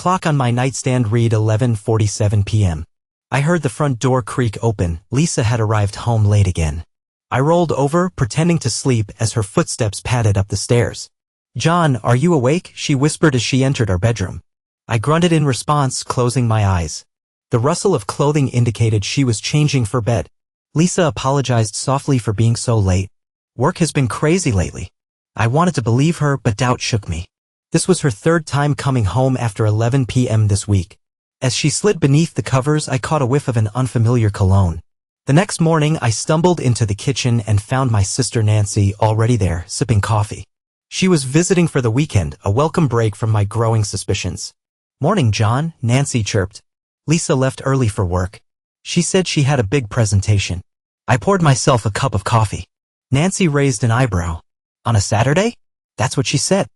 clock on my nightstand read 11:47 p.m. I heard the front door creak open. Lisa had arrived home late again. I rolled over, pretending to sleep as her footsteps padded up the stairs. "John, are you awake?" she whispered as she entered our bedroom. I grunted in response, closing my eyes. The rustle of clothing indicated she was changing for bed. Lisa apologized softly for being so late. "Work has been crazy lately." I wanted to believe her, but doubt shook me. This was her third time coming home after 11 p.m. this week. As she slid beneath the covers, I caught a whiff of an unfamiliar cologne. The next morning, I stumbled into the kitchen and found my sister Nancy already there, sipping coffee. She was visiting for the weekend, a welcome break from my growing suspicions. "Morning, John," Nancy chirped. Lisa left early for work. She said she had a big presentation. I poured myself a cup of coffee. Nancy raised an eyebrow. "On a Saturday?" "That's what she said."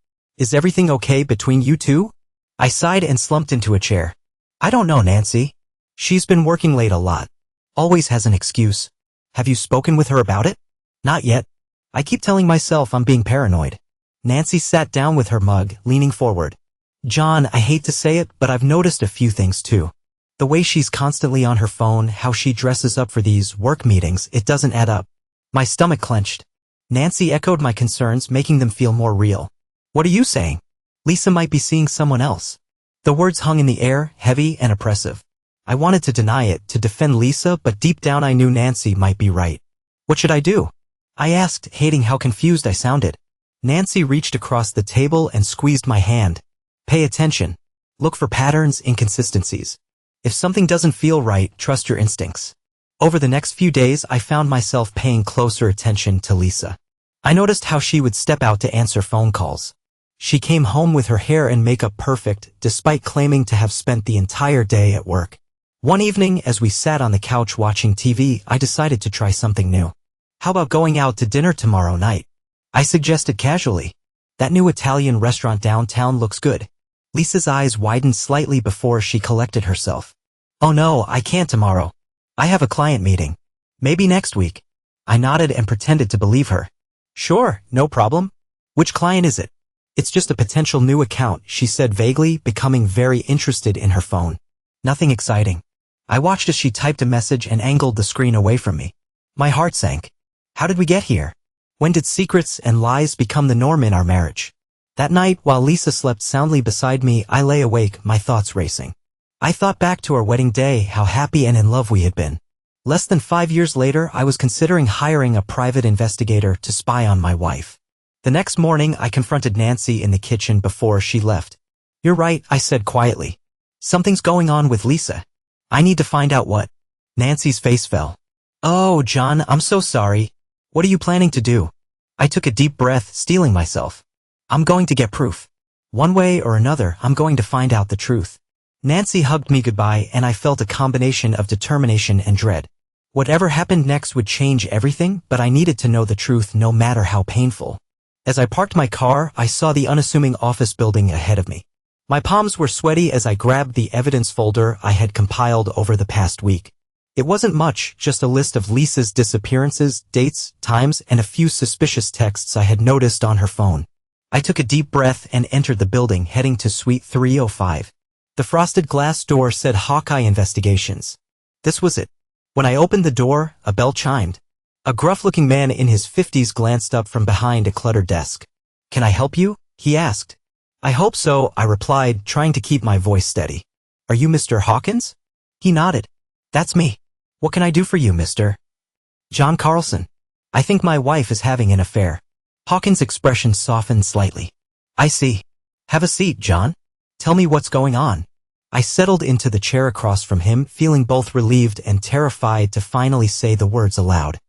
"Is everything okay between you two?" I sighed and slumped into a chair. "I don't know, Nancy. She's been working late a lot. Always has an excuse." "Have you spoken with her about it?" "Not yet. I keep telling myself I'm being paranoid." Nancy sat down with her mug, leaning forward. "John, I hate to say it, but I've noticed a few things too. The way she's constantly on her phone, how she dresses up for these work meetings, it doesn't add up." My stomach clenched. Nancy echoed my concerns, making them feel more real. "What are you saying?" "Lisa might be seeing someone else." The words hung in the air, heavy and oppressive. I wanted to deny it, to defend Lisa, but deep down I knew Nancy might be right. "What should I do?" I asked, hating how confused I sounded. Nancy reached across the table and squeezed my hand. "Pay attention. Look for patterns, inconsistencies. If something doesn't feel right, trust your instincts." Over the next few days, I found myself paying closer attention to Lisa. I noticed how she would step out to answer phone calls. She came home with her hair and makeup perfect, despite claiming to have spent the entire day at work. One evening, as we sat on the couch watching TV, I decided to try something new. "How about going out to dinner tomorrow night?" I suggested casually. "That new Italian restaurant downtown looks good." Lisa's eyes widened slightly before she collected herself. "Oh no, I can't tomorrow. I have a client meeting. Maybe next week." I nodded and pretended to believe her. "Sure, no problem. Which client is it?" "It's just a potential new account," she said vaguely, becoming very interested in her phone. "Nothing exciting." I watched as she typed a message and angled the screen away from me. My heart sank. How did we get here? When did secrets and lies become the norm in our marriage? That night, while Lisa slept soundly beside me, I lay awake, my thoughts racing. I thought back to our wedding day, how happy and in love we had been. Less than 5 years later, I was considering hiring a private investigator to spy on my wife. The next morning, I confronted Nancy in the kitchen before she left. "You're right," I said quietly. "Something's going on with Lisa. I need to find out what." Nancy's face fell. "Oh, John, I'm so sorry. What are you planning to do?" I took a deep breath, steeling myself. "I'm going to get proof. One way or another, I'm going to find out the truth." Nancy hugged me goodbye, and I felt a combination of determination and dread. Whatever happened next would change everything, but I needed to know the truth no matter how painful. As I parked my car, I saw the unassuming office building ahead of me. My palms were sweaty as I grabbed the evidence folder I had compiled over the past week. It wasn't much, just a list of Lisa's disappearances, dates, times, and a few suspicious texts I had noticed on her phone. I took a deep breath and entered the building, heading to Suite 305. The frosted glass door said Hawkeye Investigations. This was it. When I opened the door, a bell chimed. A gruff-looking man in his 50s glanced up from behind a cluttered desk. "Can I help you?" he asked. "I hope so," I replied, trying to keep my voice steady. "Are you Mr. Hawkins?" He nodded. "That's me. What can I do for you, Mr. John Carlson?" "I think my wife is having an affair." Hawkins' expression softened slightly. "I see. Have a seat, John. Tell me what's going on." I settled into the chair across from him, feeling both relieved and terrified to finally say the words aloud.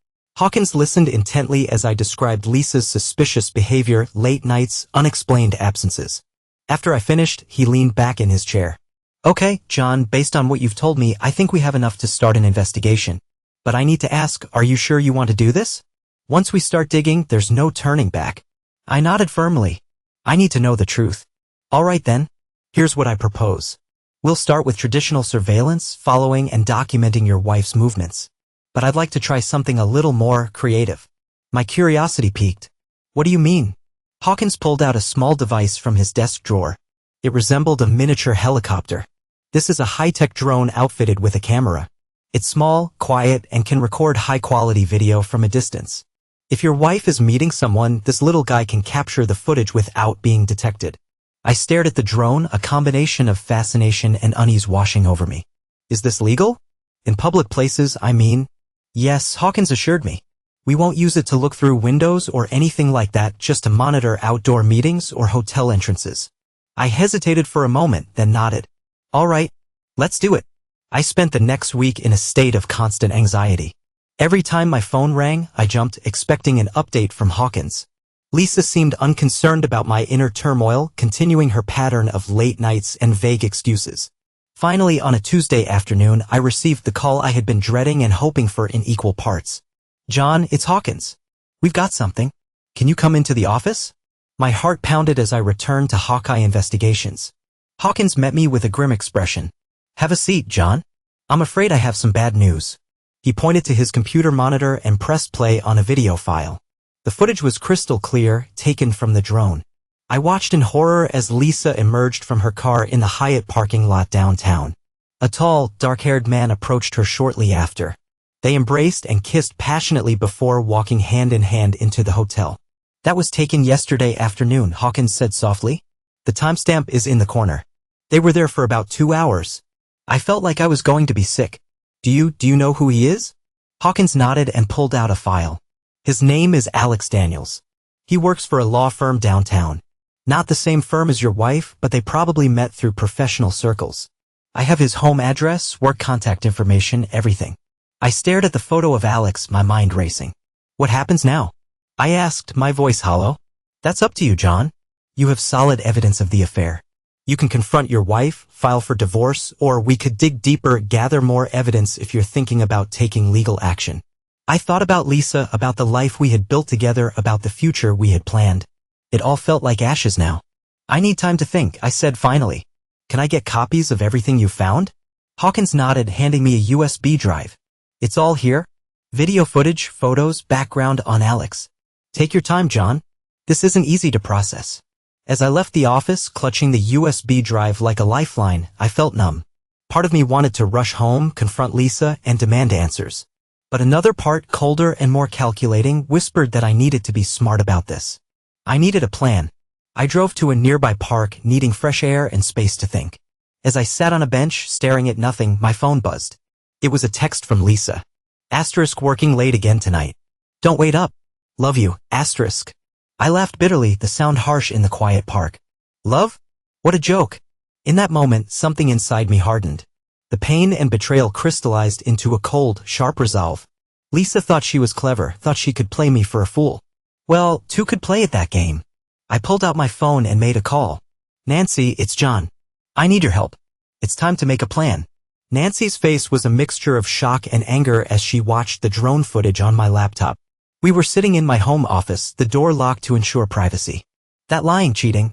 Hawkins listened intently as I described Lisa's suspicious behavior, late nights, unexplained absences. After I finished, he leaned back in his chair. "Okay, John, based on what you've told me, I think we have enough to start an investigation. But I need to ask, are you sure you want to do this? Once we start digging, there's no turning back." I nodded firmly. "I need to know the truth." "All right then. Here's what I propose. We'll start with traditional surveillance, following and documenting your wife's movements. But I'd like to try something a little more creative." My curiosity piqued. "What do you mean?" Hawkins pulled out a small device from his desk drawer. It resembled a miniature helicopter. This is a high-tech drone outfitted with a camera. It's small, quiet, and can record high-quality video from a distance. If your wife is meeting someone, this little guy can capture the footage without being detected. I stared at the drone, a combination of fascination and unease washing over me. Is this legal? In public places, I mean? Yes, Hawkins assured me. We won't use it to look through windows or anything like that, just to monitor outdoor meetings or hotel entrances. I hesitated for a moment, then nodded. All right, let's do it. I spent the next week in a state of constant anxiety. Every time my phone rang, I jumped, expecting an update from Hawkins. Lisa seemed unconcerned about my inner turmoil, continuing her pattern of late nights and vague excuses. Finally, on a Tuesday afternoon, I received the call I had been dreading and hoping for in equal parts. John, it's Hawkins. We've got something. Can you come into the office? My heart pounded as I returned to Hawkeye Investigations. Hawkins met me with a grim expression. Have a seat, John. I'm afraid I have some bad news. He pointed to his computer monitor and pressed play on a video file. The footage was crystal clear, taken from the drone. I watched in horror as Lisa emerged from her car in the Hyatt parking lot downtown. A tall, dark-haired man approached her shortly after. They embraced and kissed passionately before walking hand in hand into the hotel. That was taken yesterday afternoon, Hawkins said softly. The timestamp is in the corner. They were there for about 2 hours. I felt like I was going to be sick. Do you know who he is? Hawkins nodded and pulled out a file. His name is Alex Daniels. He works for a law firm downtown. Not the same firm as your wife, but they probably met through professional circles. I have his home address, work contact information, everything. I stared at the photo of Alex, my mind racing. What happens now? I asked, my voice hollow. That's up to you, John. You have solid evidence of the affair. You can confront your wife, file for divorce, or we could dig deeper, gather more evidence if you're thinking about taking legal action. I thought about Lisa, about the life we had built together, about the future we had planned. It all felt like ashes now. I need time to think, I said finally. Can I get copies of everything you found? Hawkins nodded, handing me a USB drive. It's all here. Video footage, photos, background on Alex. Take your time, John. This isn't easy to process. As I left the office, clutching the USB drive like a lifeline, I felt numb. Part of me wanted to rush home, confront Lisa, and demand answers. But another part, colder and more calculating, whispered that I needed to be smart about this. I needed a plan. I drove to a nearby park, needing fresh air and space to think. As I sat on a bench, staring at nothing, my phone buzzed. It was a text from Lisa. Asterisk, working late again tonight. Don't wait up. Love you, asterisk. I laughed bitterly, the sound harsh in the quiet park. Love? What a joke. In that moment, something inside me hardened. The pain and betrayal crystallized into a cold, sharp resolve. Lisa thought she was clever, thought she could play me for a fool. Well, two could play at that game. I pulled out my phone and made a call. Nancy, it's John. I need your help. It's time to make a plan. Nancy's face was a mixture of shock and anger as she watched the drone footage on my laptop. We were sitting in my home office, the door locked to ensure privacy. That lying, cheating.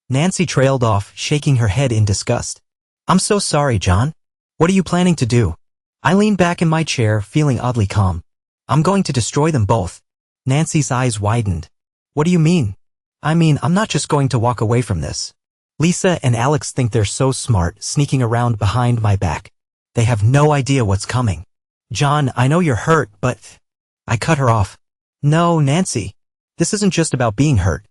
Nancy trailed off, shaking her head in disgust. I'm so sorry, John. What are you planning to do? I leaned back in my chair, feeling oddly calm. I'm going to destroy them both. Nancy's eyes widened. What do you mean? I mean, I'm not just going to walk away from this. Lisa and Alex think they're so smart, sneaking around behind my back. They have no idea what's coming. John, I know you're hurt, but... I cut her off. No, Nancy. This isn't just about being hurt.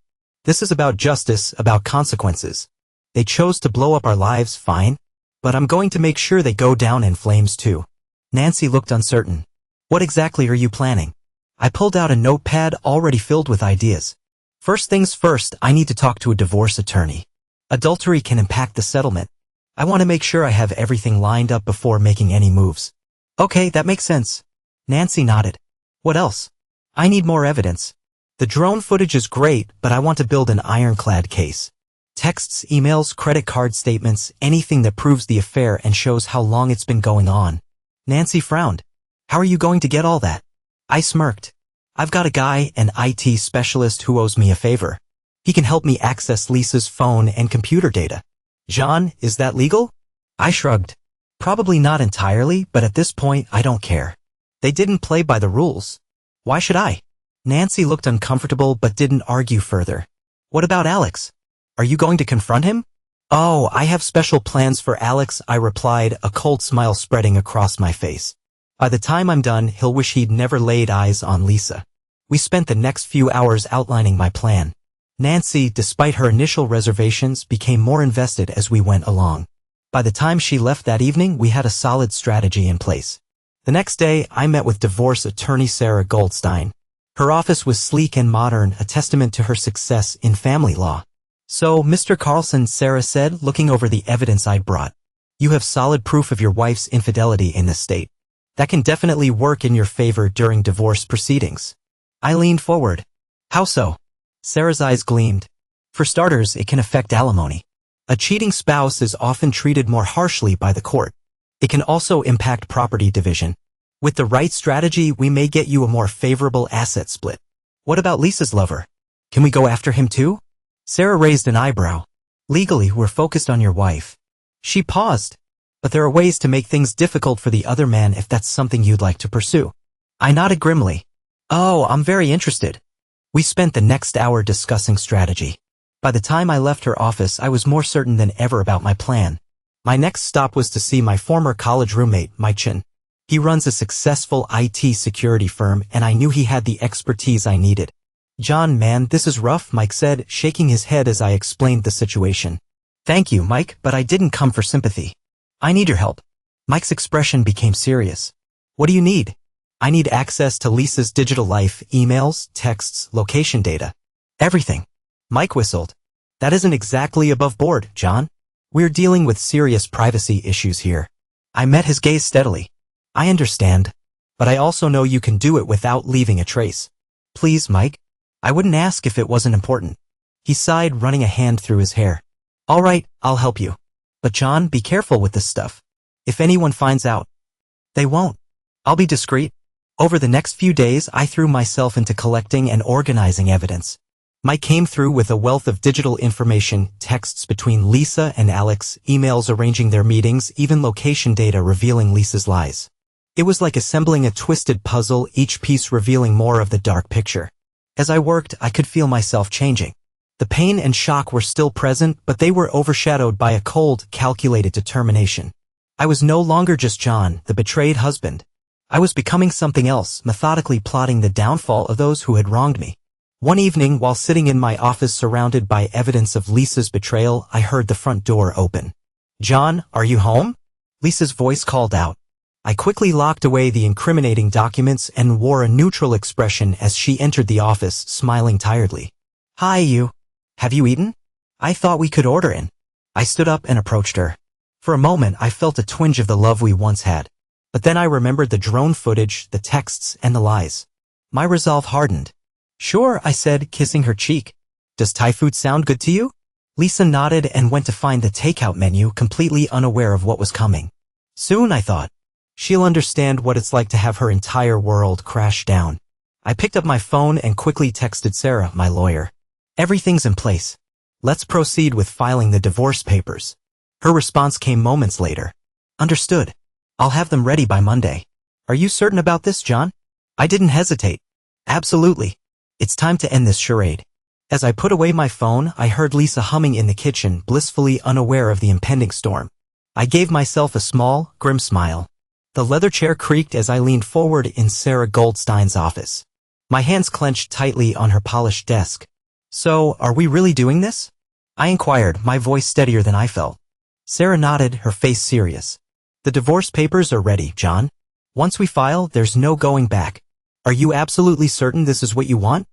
This is about justice, about consequences. They chose to blow up our lives, fine. But I'm going to make sure they go down in flames too. Nancy looked uncertain. What exactly are you planning? I pulled out a notepad already filled with ideas. First things first, I need to talk to a divorce attorney. Adultery can impact the settlement. I want to make sure I have everything lined up before making any moves. Okay, that makes sense. Nancy nodded. What else? I need more evidence. The drone footage is great, but I want to build an ironclad case. Texts, emails, credit card statements, anything that proves the affair and shows how long it's been going on. Nancy frowned. How are you going to get all that? I smirked. I've got a guy, an IT specialist who owes me a favor. He can help me access Lisa's phone and computer data. John, is that legal? I shrugged. Probably not entirely, but at this point, I don't care. They didn't play by the rules. Why should I? Nancy looked uncomfortable but didn't argue further. What about Alex? Are you going to confront him? Oh, I have special plans for Alex, I replied, a cold smile spreading across my face. By the time I'm done, he'll wish he'd never laid eyes on Lisa. We spent the next few hours outlining my plan. Nancy, despite her initial reservations, became more invested as we went along. By the time she left that evening, we had a solid strategy in place. The next day, I met with divorce attorney Sarah Goldstein. Her office was sleek and modern, a testament to her success in family law. So, Mr. Carlson, Sarah said, looking over the evidence I'd brought. You have solid proof of your wife's infidelity in this state. That can definitely work in your favor during divorce proceedings. I leaned forward. How so? Sarah's eyes gleamed. For starters, it can affect alimony. A cheating spouse is often treated more harshly by the court. It can also impact property division. With the right strategy, we may get you a more favorable asset split. What about Lisa's lover? Can we go after him too? Sarah raised an eyebrow. Legally, we're focused on your wife. She paused. But there are ways to make things difficult for the other man if that's something you'd like to pursue. I nodded grimly. Oh, I'm very interested. We spent the next hour discussing strategy. By the time I left her office, I was more certain than ever about my plan. My next stop was to see my former college roommate, Mike Chin. He runs a successful IT security firm, and I knew he had the expertise I needed. John, man, this is rough, Mike said, shaking his head as I explained the situation. Thank you, Mike, but I didn't come for sympathy. I need your help. Mike's expression became serious. What do you need? I need access to Lisa's digital life, emails, texts, location data. Everything. Mike whistled. That isn't exactly above board, John. We're dealing with serious privacy issues here. I met his gaze steadily. I understand. But I also know you can do it without leaving a trace. Please, Mike. I wouldn't ask if it wasn't important. He sighed, running a hand through his hair. All right, I'll help you. But John, be careful with this stuff. If anyone finds out. They won't. I'll be discreet. Over the next few days, I threw myself into collecting and organizing evidence. Mike came through with a wealth of digital information, texts between Lisa and Alex, emails arranging their meetings, even location data revealing Lisa's lies. It was like assembling a twisted puzzle, each piece revealing more of the dark picture. As I worked, I could feel myself changing. The pain and shock were still present, but they were overshadowed by a cold, calculated determination. I was no longer just John, the betrayed husband. I was becoming something else, methodically plotting the downfall of those who had wronged me. One evening, while sitting in my office surrounded by evidence of Lisa's betrayal, I heard the front door open. John, are you home? Lisa's voice called out. I quickly locked away the incriminating documents and wore a neutral expression as she entered the office, smiling tiredly. Hi, you. Have you eaten? I thought we could order in. I stood up and approached her. For a moment, I felt a twinge of the love we once had. But then I remembered the drone footage, the texts, and the lies. My resolve hardened. Sure, I said, kissing her cheek. Does Thai food sound good to you? Lisa nodded and went to find the takeout menu, completely unaware of what was coming. Soon, I thought. She'll understand what it's like to have her entire world crash down. I picked up my phone and quickly texted Sarah, my lawyer. Everything's in place. Let's proceed with filing the divorce papers. Her response came moments later. Understood. I'll have them ready by Monday. Are you certain about this, John? I didn't hesitate. Absolutely. It's time to end this charade. As I put away my phone, I heard Lisa humming in the kitchen, blissfully unaware of the impending storm. I gave myself a small, grim smile. The leather chair creaked as I leaned forward in Sarah Goldstein's office. My hands clenched tightly on her polished desk. So, are we really doing this? I inquired, my voice steadier than I felt. Sarah nodded, her face serious. The divorce papers are ready, John. Once we file, there's no going back. Are you absolutely certain this is what you want?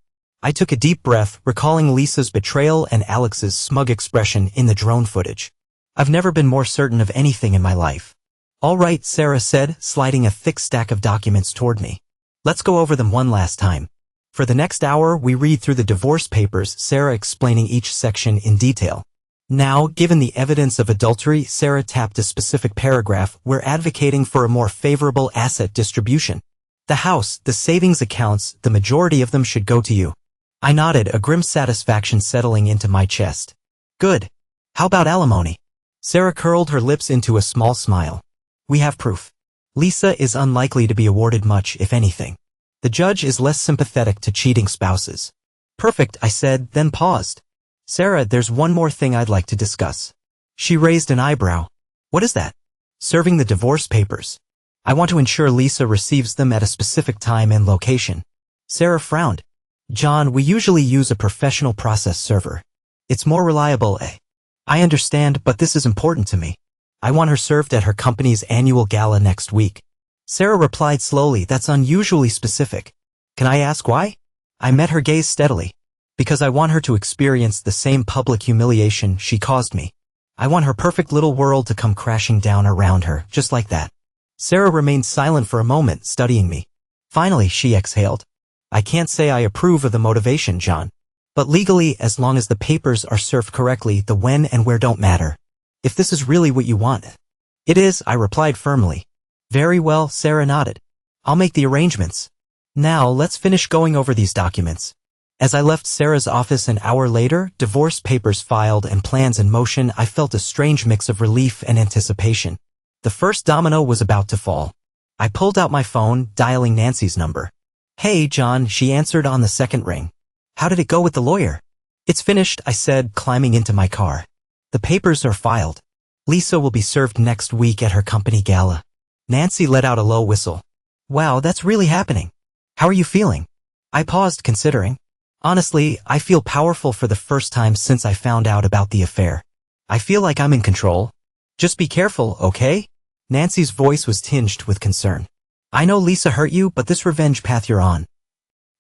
I took a deep breath, recalling Lisa's betrayal and Alex's smug expression in the drone footage. I've never been more certain of anything in my life. All right, Sarah said, sliding a thick stack of documents toward me. Let's go over them one last time. For the next hour, we read through the divorce papers, Sarah explaining each section in detail. Now, given the evidence of adultery, Sarah tapped a specific paragraph. We're advocating for a more favorable asset distribution. The house, the savings accounts, the majority of them should go to you. I nodded, a grim satisfaction settling into my chest. Good. How about alimony? Sarah curled her lips into a small smile. We have proof. Lisa is unlikely to be awarded much, if anything. The judge is less sympathetic to cheating spouses. Perfect, I said, then paused. Sarah, there's one more thing I'd like to discuss. She raised an eyebrow. What is that? Serving the divorce papers. I want to ensure Lisa receives them at a specific time and location. Sarah frowned. John, we usually use a professional process server. It's more reliable, eh? I understand, but this is important to me. I want her served at her company's annual gala next week. Sarah replied slowly, that's unusually specific. Can I ask why? I met her gaze steadily. Because I want her to experience the same public humiliation she caused me. I want her perfect little world to come crashing down around her, just like that. Sarah remained silent for a moment, studying me. Finally, she exhaled. I can't say I approve of the motivation, John. But legally, as long as the papers are served correctly, the when and where don't matter. If this is really what you want. It is, I replied firmly. Very well, Sarah nodded. I'll make the arrangements. Now, let's finish going over these documents. As I left Sarah's office an hour later, divorce papers filed and plans in motion, I felt a strange mix of relief and anticipation. The first domino was about to fall. I pulled out my phone, dialing Nancy's number. Hey, John, she answered on the second ring. How did it go with the lawyer? It's finished, I said, climbing into my car. The papers are filed. Lisa will be served next week at her company gala. Nancy let out a low whistle. Wow, that's really happening. How are you feeling? I paused, considering. Honestly, I feel powerful for the first time since I found out about the affair. I feel like I'm in control. Just be careful, okay? Nancy's voice was tinged with concern. I know Lisa hurt you, but this revenge path you're on.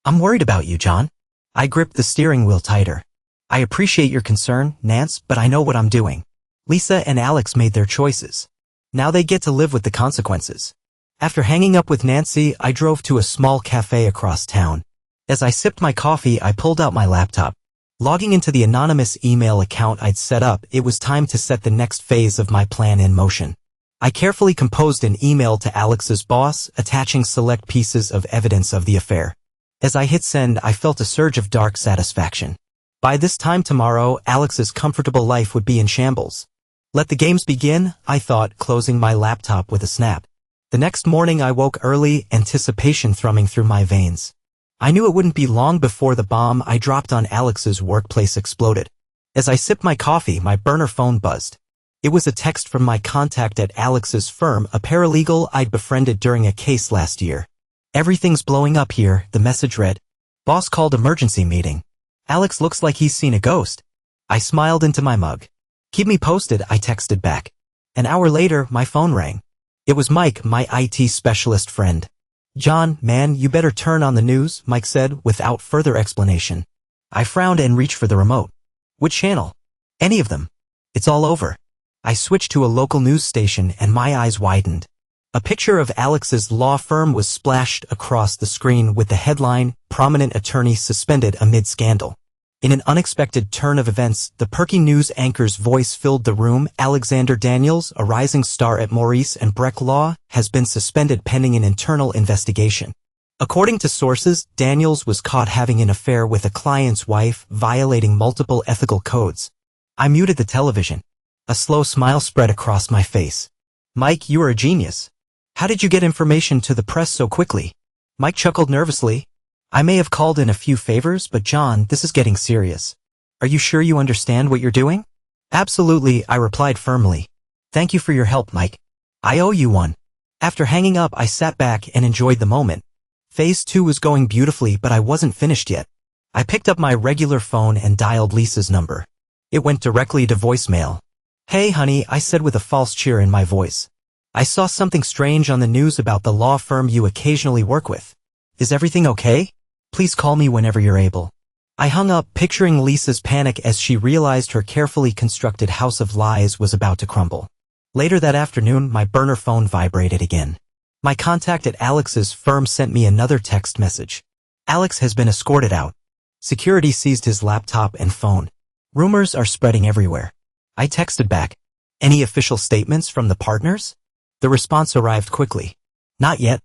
I'm worried about you, John. I gripped the steering wheel tighter. I appreciate your concern, Nance, but I know what I'm doing. Lisa and Alex made their choices. Now they get to live with the consequences. After hanging up with Nancy, I drove to a small cafe across town. As I sipped my coffee, I pulled out my laptop. Logging into the anonymous email account I'd set up, it was time to set the next phase of my plan in motion. I carefully composed an email to Alex's boss, attaching select pieces of evidence of the affair. As I hit send, I felt a surge of dark satisfaction. By this time tomorrow, Alex's comfortable life would be in shambles. Let the games begin, I thought, closing my laptop with a snap. The next morning I woke early, anticipation thrumming through my veins. I knew it wouldn't be long before the bomb I dropped on Alex's workplace exploded. As I sipped my coffee, my burner phone buzzed. It was a text from my contact at Alex's firm, a paralegal I'd befriended during a case last year. Everything's blowing up here, the message read. Boss called emergency meeting. Alex looks like he's seen a ghost. I smiled into my mug. Keep me posted, I texted back. An hour later, my phone rang. It was Mike, my IT specialist friend. John, man, you better turn on the news, Mike said, without further explanation. I frowned and reached for the remote. Which channel? Any of them. It's all over. I switched to a local news station and my eyes widened. A picture of Alex's law firm was splashed across the screen with the headline, Prominent Attorney Suspended Amid Scandal. In an unexpected turn of events, the perky news anchor's voice filled the room. Alexander Daniels, a rising star at Maurice and Breck Law, has been suspended pending an internal investigation. According to sources, Daniels was caught having an affair with a client's wife, violating multiple ethical codes. I muted the television. A slow smile spread across my face. Mike, you are a genius. How did you get information to the press so quickly? Mike chuckled nervously. I may have called in a few favors, but John, this is getting serious. Are you sure you understand what you're doing? Absolutely, I replied firmly. Thank you for your help, Mike. I owe you one. After hanging up, I sat back and enjoyed the moment. Phase 2 was going beautifully, but I wasn't finished yet. I picked up my regular phone and dialed Lisa's number. It went directly to voicemail. Hey, honey, I said with a false cheer in my voice. I saw something strange on the news about the law firm you occasionally work with. Is everything okay? Please call me whenever you're able. I hung up, picturing Lisa's panic as she realized her carefully constructed house of lies was about to crumble. Later that afternoon, my burner phone vibrated again. My contact at Alex's firm sent me another text message. Alex has been escorted out. Security seized his laptop and phone. Rumors are spreading everywhere. I texted back. Any official statements from the partners? The response arrived quickly. Not yet.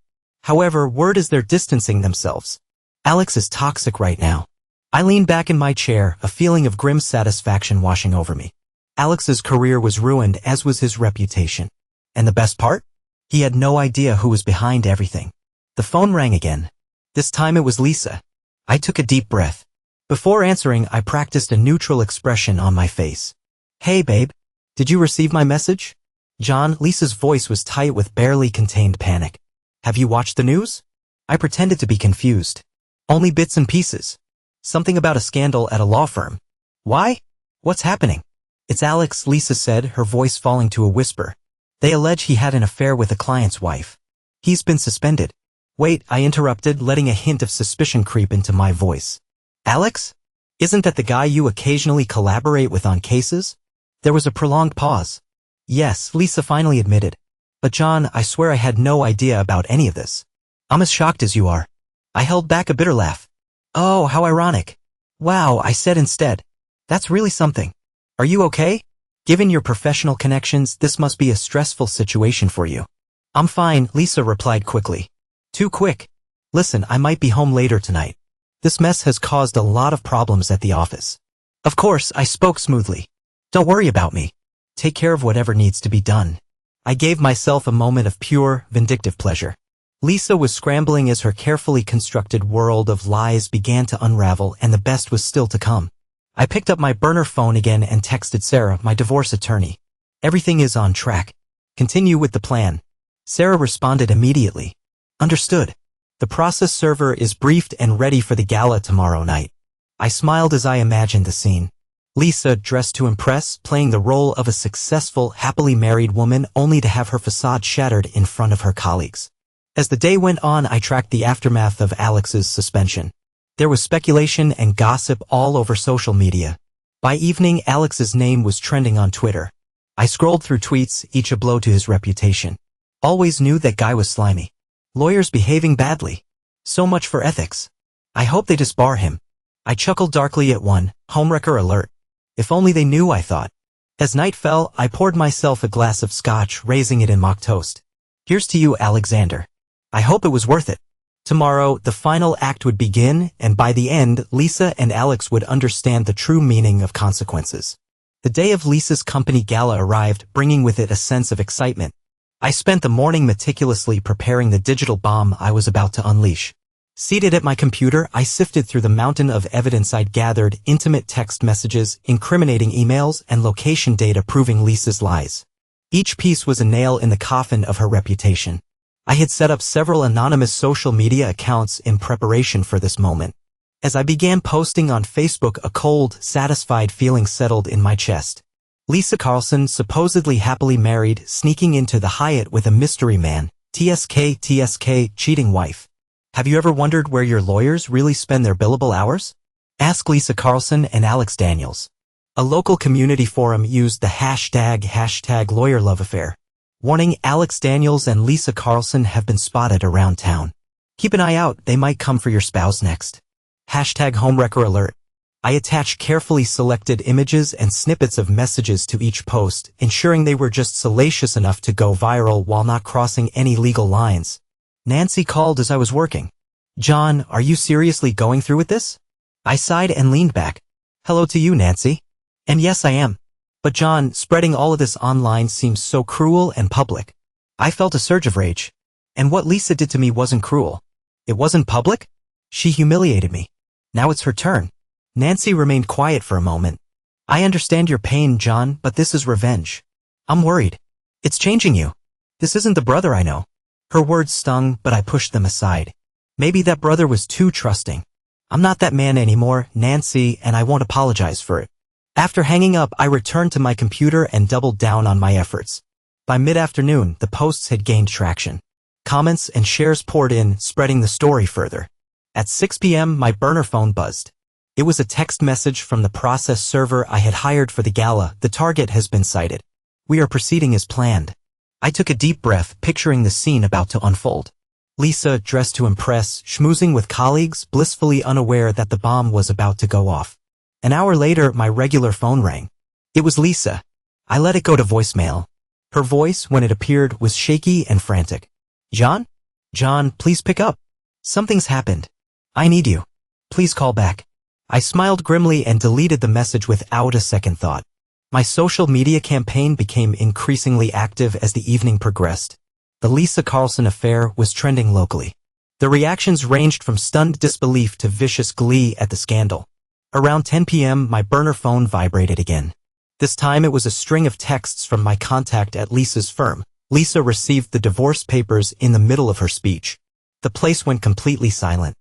However, word is they're distancing themselves. Alex is toxic right now. I leaned back in my chair, a feeling of grim satisfaction washing over me. Alex's career was ruined, as was his reputation. And the best part? He had no idea who was behind everything. The phone rang again. This time it was Lisa. I took a deep breath. Before answering, I practiced a neutral expression on my face. Hey babe. Did you receive my message? John, Lisa's voice was tight with barely contained panic. Have you watched the news? I pretended to be confused. Only bits and pieces. Something about a scandal at a law firm. Why? What's happening? It's Alex, Lisa said, her voice falling to a whisper. They allege he had an affair with a client's wife. He's been suspended. Wait, I interrupted, letting a hint of suspicion creep into my voice. Alex? Isn't that the guy you occasionally collaborate with on cases? There was a prolonged pause. Yes, Lisa finally admitted. But John, I swear I had no idea about any of this. I'm as shocked as you are. I held back a bitter laugh. Oh, how ironic. Wow, I said instead. That's really something. Are you okay? Given your professional connections, this must be a stressful situation for you. I'm fine, Lisa replied quickly. Too quick. Listen, I might be home later tonight. This mess has caused a lot of problems at the office. Of course, I spoke smoothly. Don't worry about me. Take care of whatever needs to be done. I gave myself a moment of pure, vindictive pleasure. Lisa was scrambling as her carefully constructed world of lies began to unravel, and the best was still to come. I picked up my burner phone again and texted Sarah, my divorce attorney. Everything is on track. Continue with the plan. Sarah responded immediately. Understood. The process server is briefed and ready for the gala tomorrow night. I smiled as I imagined the scene. Lisa, dressed to impress, playing the role of a successful, happily married woman only to have her facade shattered in front of her colleagues. As the day went on, I tracked the aftermath of Alex's suspension. There was speculation and gossip all over social media. By evening, Alex's name was trending on Twitter. I scrolled through tweets, each a blow to his reputation. Always knew that guy was slimy. Lawyers behaving badly. So much for ethics. I hope they disbar him. I chuckled darkly at one, homewrecker alert. If only they knew, I thought. As night fell, I poured myself a glass of scotch, raising it in mock toast. Here's to you, Alexander. I hope it was worth it. Tomorrow, the final act would begin, and by the end, Lisa and Alex would understand the true meaning of consequences. The day of Lisa's company gala arrived, bringing with it a sense of excitement. I spent the morning meticulously preparing the digital bomb I was about to unleash. Seated at my computer, I sifted through the mountain of evidence I'd gathered, intimate text messages, incriminating emails, and location data proving Lisa's lies. Each piece was a nail in the coffin of her reputation. I had set up several anonymous social media accounts in preparation for this moment. As I began posting on Facebook, a cold, satisfied feeling settled in my chest. Lisa Carlson, supposedly happily married, sneaking into the Hyatt with a mystery man, TSK, cheating wife. Have you ever wondered where your lawyers really spend their billable hours? Ask Lisa Carlson and Alex Daniels. A local community forum used the hashtag #LawyerLoveAffair. Warning, Alex Daniels and Lisa Carlson have been spotted around town. Keep an eye out, they might come for your spouse next. #homewrecker alert. I attached carefully selected images and snippets of messages to each post, ensuring they were just salacious enough to go viral while not crossing any legal lines. Nancy called as I was working. John, are you seriously going through with this? I sighed and leaned back. Hello to you, Nancy. And yes, I am. But John, spreading all of this online seems so cruel and public. I felt a surge of rage. And what Lisa did to me wasn't cruel. It wasn't public? She humiliated me. Now it's her turn. Nancy remained quiet for a moment. I understand your pain, John, but this is revenge. I'm worried. It's changing you. This isn't the brother I know. Her words stung, but I pushed them aside. Maybe that brother was too trusting. I'm not that man anymore, Nancy, and I won't apologize for it. After hanging up, I returned to my computer and doubled down on my efforts. By mid-afternoon, the posts had gained traction. Comments and shares poured in, spreading the story further. At 6 p.m., my burner phone buzzed. It was a text message from the process server I had hired for the gala. The target has been sighted. We are proceeding as planned. I took a deep breath, picturing the scene about to unfold. Lisa, dressed to impress, schmoozing with colleagues, blissfully unaware that the bomb was about to go off. An hour later, my regular phone rang. It was Lisa. I let it go to voicemail. Her voice, when it appeared, was shaky and frantic. John? John, please pick up. Something's happened. I need you. Please call back. I smiled grimly and deleted the message without a second thought. My social media campaign became increasingly active as the evening progressed. The Lisa Carlson affair was trending locally. The reactions ranged from stunned disbelief to vicious glee at the scandal. Around 10 p.m., my burner phone vibrated again. This time it was a string of texts from my contact at Lisa's firm. Lisa received the divorce papers in the middle of her speech. The place went completely silent.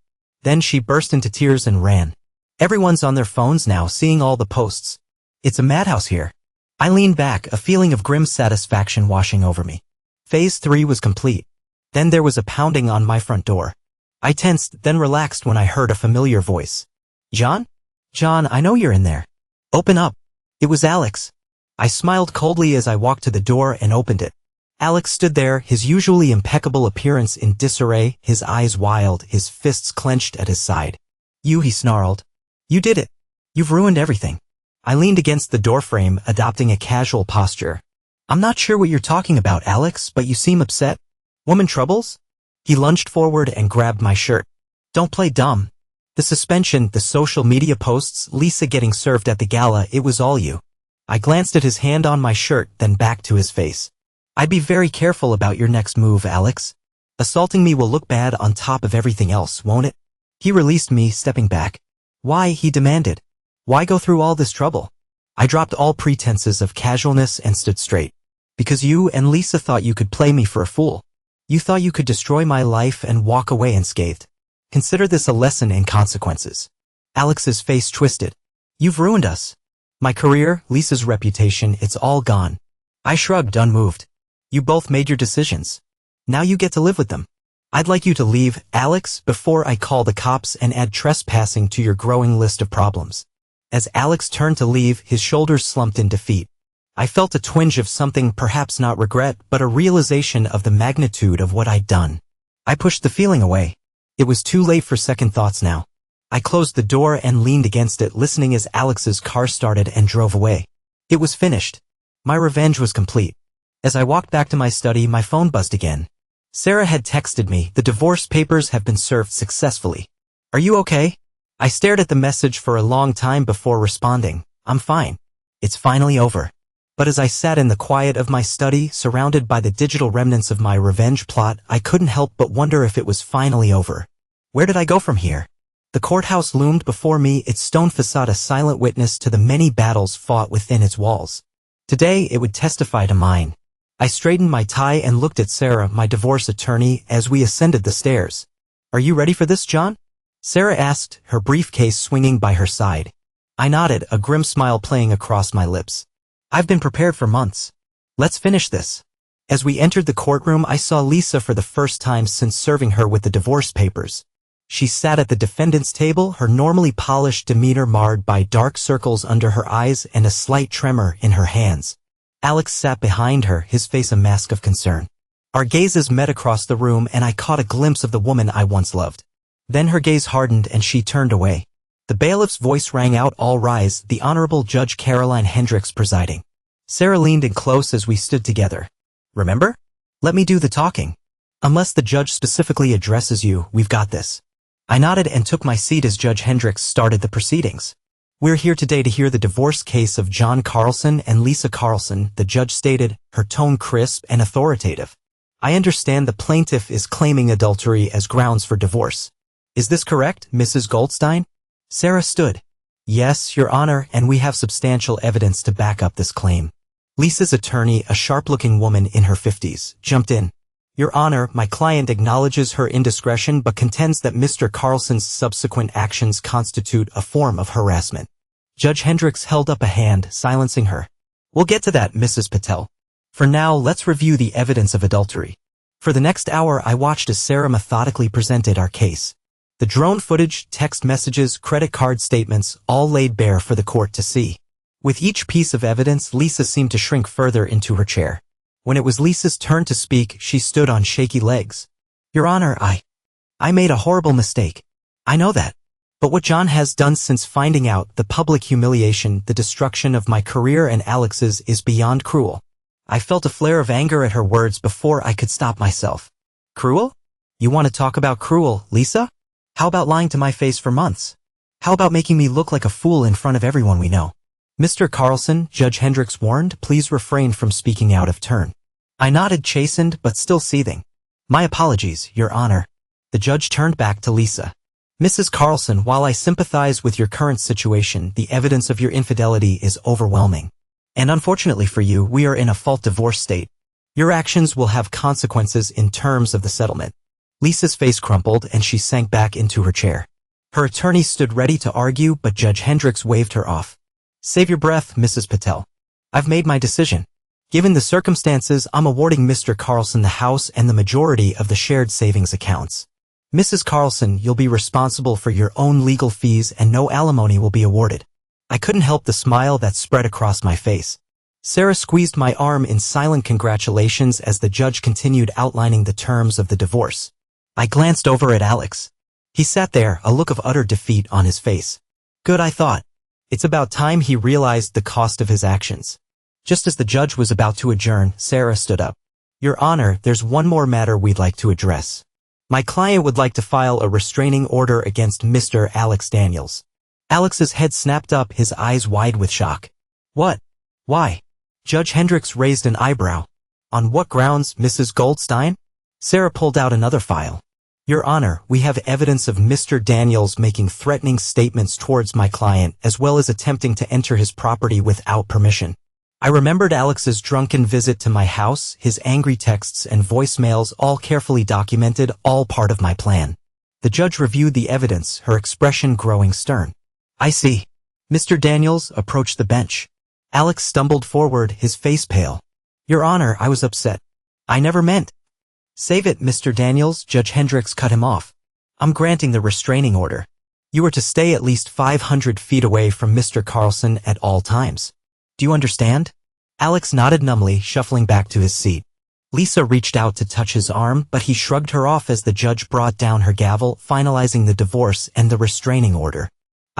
Then she burst into tears and ran. Everyone's on their phones now, seeing all the posts. It's a madhouse here. I leaned back, a feeling of grim satisfaction washing over me. Phase 3 was complete. Then there was a pounding on my front door. I tensed, then relaxed when I heard a familiar voice. John? John, I know you're in there. Open up. It was Alex. I smiled coldly as I walked to the door and opened it. Alex stood there, his usually impeccable appearance in disarray, his eyes wild, his fists clenched at his side. You, he snarled. You did it. You've ruined everything. I leaned against the doorframe, adopting a casual posture. I'm not sure what you're talking about, Alex, but you seem upset. Woman troubles? He lunged forward and grabbed my shirt. Don't play dumb. The suspension, the social media posts, Lisa getting served at the gala, it was all you. I glanced at his hand on my shirt, then back to his face. I'd be very careful about your next move, Alex. Assaulting me will look bad on top of everything else, won't it? He released me, stepping back. Why, he demanded. Why go through all this trouble? I dropped all pretenses of casualness and stood straight. Because you and Lisa thought you could play me for a fool. You thought you could destroy my life and walk away unscathed. Consider this a lesson in consequences. Alex's face twisted. You've ruined us. My career, Lisa's reputation, it's all gone. I shrugged, unmoved. You both made your decisions. Now you get to live with them. I'd like you to leave, Alex, before I call the cops and add trespassing to your growing list of problems. As Alex turned to leave, his shoulders slumped in defeat. I felt a twinge of something, perhaps not regret, but a realization of the magnitude of what I'd done. I pushed the feeling away. It was too late for second thoughts now. I closed the door and leaned against it, listening as Alex's car started and drove away. It was finished. My revenge was complete. As I walked back to my study, my phone buzzed again. Sarah had texted me, the divorce papers have been served successfully. Are you okay? I stared at the message for a long time before responding. I'm fine. It's finally over. But as I sat in the quiet of my study, surrounded by the digital remnants of my revenge plot, I couldn't help but wonder if it was finally over. Where did I go from here? The courthouse loomed before me, its stone facade a silent witness to the many battles fought within its walls. Today it would testify to mine. I straightened my tie and looked at Sarah, my divorce attorney, as we ascended the stairs. Are you ready for this, John? Sarah asked, her briefcase swinging by her side. I nodded, a grim smile playing across my lips. I've been prepared for months. Let's finish this. As we entered the courtroom, I saw Lisa for the first time since serving her with the divorce papers. She sat at the defendant's table, her normally polished demeanor marred by dark circles under her eyes and a slight tremor in her hands. Alex sat behind her, his face a mask of concern. Our gazes met across the room and I caught a glimpse of the woman I once loved. Then her gaze hardened and she turned away. The bailiff's voice rang out, all rise, the Honorable Judge Caroline Hendricks presiding. Sarah leaned in close as we stood together. Remember? Let me do the talking. Unless the judge specifically addresses you, we've got this. I nodded and took my seat as Judge Hendricks started the proceedings. We're here today to hear the divorce case of John Carlson and Lisa Carlson, the judge stated, her tone crisp and authoritative. I understand the plaintiff is claiming adultery as grounds for divorce. Is this correct, Mrs. Goldstein? Sarah stood. Yes, Your Honor, and we have substantial evidence to back up this claim. Lisa's attorney, a sharp-looking woman in her 50s, jumped in. Your Honor, my client acknowledges her indiscretion but contends that Mr. Carlson's subsequent actions constitute a form of harassment. Judge Hendricks held up a hand, silencing her. We'll get to that, Mrs. Patel. For now, let's review the evidence of adultery. For the next hour, I watched as Sarah methodically presented our case. The drone footage, text messages, credit card statements, all laid bare for the court to see. With each piece of evidence, Lisa seemed to shrink further into her chair. When it was Lisa's turn to speak, she stood on shaky legs. Your Honor, I made a horrible mistake. I know that. But what John has done since finding out, the public humiliation, the destruction of my career and Alex's, is beyond cruel. I felt a flare of anger at her words before I could stop myself. Cruel? You want to talk about cruel, Lisa? How about lying to my face for months? How about making me look like a fool in front of everyone we know? Mr. Carlson, Judge Hendricks warned, please refrain from speaking out of turn. I nodded, chastened but still seething. My apologies, Your Honor. The judge turned back to Lisa. Mrs. Carlson, while I sympathize with your current situation, the evidence of your infidelity is overwhelming. And unfortunately for you, we are in a fault divorce state. Your actions will have consequences in terms of the settlement. Lisa's face crumpled and she sank back into her chair. Her attorney stood ready to argue, but Judge Hendricks waved her off. Save your breath, Mrs. Patel. I've made my decision. Given the circumstances, I'm awarding Mr. Carlson the house and the majority of the shared savings accounts. Mrs. Carlson, you'll be responsible for your own legal fees and no alimony will be awarded. I couldn't help the smile that spread across my face. Sarah squeezed my arm in silent congratulations as the judge continued outlining the terms of the divorce. I glanced over at Alex. He sat there, a look of utter defeat on his face. Good, I thought. It's about time he realized the cost of his actions. Just as the judge was about to adjourn, Sarah stood up. Your Honor, there's one more matter we'd like to address. My client would like to file a restraining order against Mr. Alex Daniels. Alex's head snapped up, his eyes wide with shock. What? Why? Judge Hendricks raised an eyebrow. On what grounds, Mrs. Goldstein? Sarah pulled out another file. Your Honor, we have evidence of Mr. Daniels making threatening statements towards my client as well as attempting to enter his property without permission. I remembered Alex's drunken visit to my house, his angry texts and voicemails, all carefully documented, all part of my plan. The judge reviewed the evidence, her expression growing stern. I see. Mr. Daniels approached the bench. Alex stumbled forward, his face pale. Your Honor, I was upset. I never meant. Save it, Mr. Daniels, Judge Hendricks cut him off. I'm granting the restraining order. You are to stay at least 500 feet away from Mr. Carlson at all times. Do you understand? Alex nodded numbly, shuffling back to his seat. Lisa reached out to touch his arm, but he shrugged her off as the judge brought down her gavel, finalizing the divorce and the restraining order.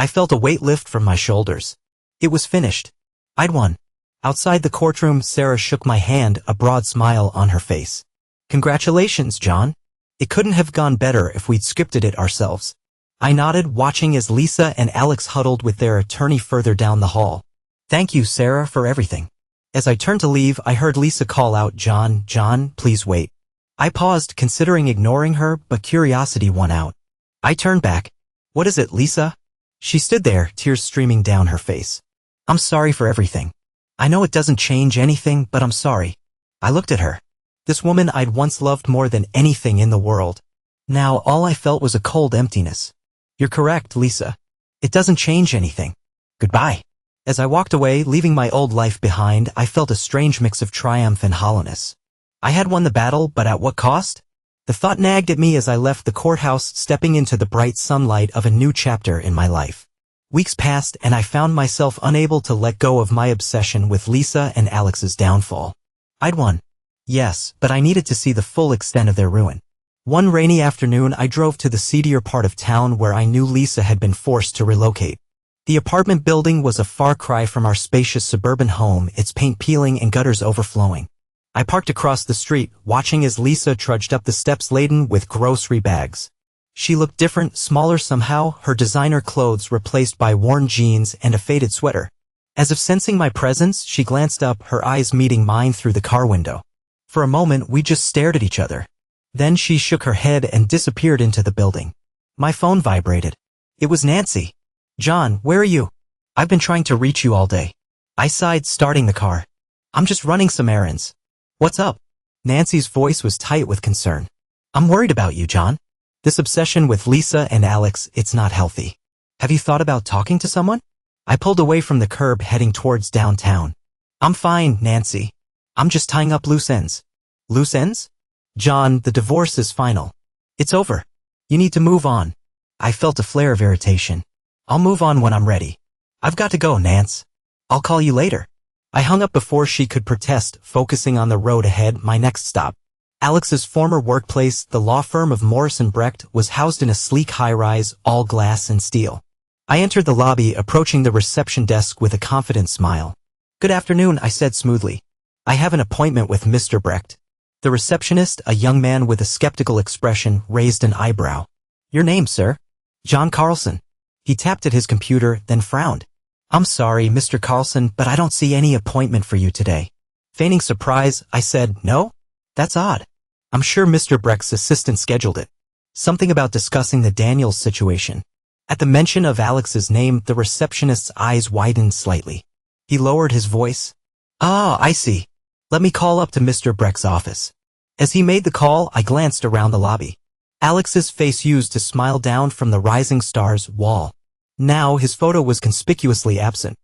I felt a weight lift from my shoulders. It was finished. I'd won. Outside the courtroom, Sarah shook my hand, a broad smile on her face. Congratulations, John. It couldn't have gone better if we'd scripted it ourselves. I nodded, watching as Lisa and Alex huddled with their attorney further down the hall. Thank you, Sarah, for everything. As I turned to leave, I heard Lisa call out, John, please wait. I paused, considering ignoring her, but curiosity won out. I turned back. What is it, Lisa? She stood there, tears streaming down her face. I'm sorry for everything. I know it doesn't change anything, but I'm sorry. I looked at her. This woman I'd once loved more than anything in the world. Now all I felt was a cold emptiness. You're correct, Lisa. It doesn't change anything. Goodbye. As I walked away, leaving my old life behind, I felt a strange mix of triumph and hollowness. I had won the battle, but at what cost? The thought nagged at me as I left the courthouse, stepping into the bright sunlight of a new chapter in my life. Weeks passed and I found myself unable to let go of my obsession with Lisa and Alex's downfall. I'd won. Yes, but I needed to see the full extent of their ruin. One rainy afternoon, I drove to the seedier part of town where I knew Lisa had been forced to relocate. The apartment building was a far cry from our spacious suburban home, its paint peeling and gutters overflowing. I parked across the street, watching as Lisa trudged up the steps laden with grocery bags. She looked different, smaller somehow, her designer clothes replaced by worn jeans and a faded sweater. As if sensing my presence, she glanced up, her eyes meeting mine through the car window. For a moment, we just stared at each other. Then she shook her head and disappeared into the building. My phone vibrated. It was Nancy. John, where are you? I've been trying to reach you all day. I sighed, starting the car. I'm just running some errands. What's up? Nancy's voice was tight with concern. I'm worried about you, John. This obsession with Lisa and Alex, it's not healthy. Have you thought about talking to someone? I pulled away from the curb, heading towards downtown. I'm fine, Nancy. I'm just tying up loose ends. Loose ends? John, the divorce is final. It's over. You need to move on. I felt a flare of irritation. I'll move on when I'm ready. I've got to go, Nance. I'll call you later. I hung up before she could protest, focusing on the road ahead, my next stop. Alex's former workplace, the law firm of Morris & Brecht, was housed in a sleek high-rise, all glass and steel. I entered the lobby, approaching the reception desk with a confident smile. Good afternoon, I said smoothly. I have an appointment with Mr. Brecht. The receptionist, a young man with a skeptical expression, raised an eyebrow. Your name, sir? John Carlson. He tapped at his computer, then frowned. I'm sorry, Mr. Carlson, but I don't see any appointment for you today. Feigning surprise, I said, no? That's odd. I'm sure Mr. Brecht's assistant scheduled it. Something about discussing the Daniels situation. At the mention of Alex's name, the receptionist's eyes widened slightly. He lowered his voice. Ah, I see. Let me call up to Mr. Breck's office. As he made the call, I glanced around the lobby. Alex's face used to smile down from the rising star's wall. Now his photo was conspicuously absent.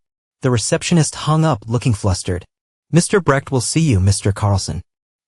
The receptionist hung up looking flustered. Mr. Brecht will see you, Mr. Carlson.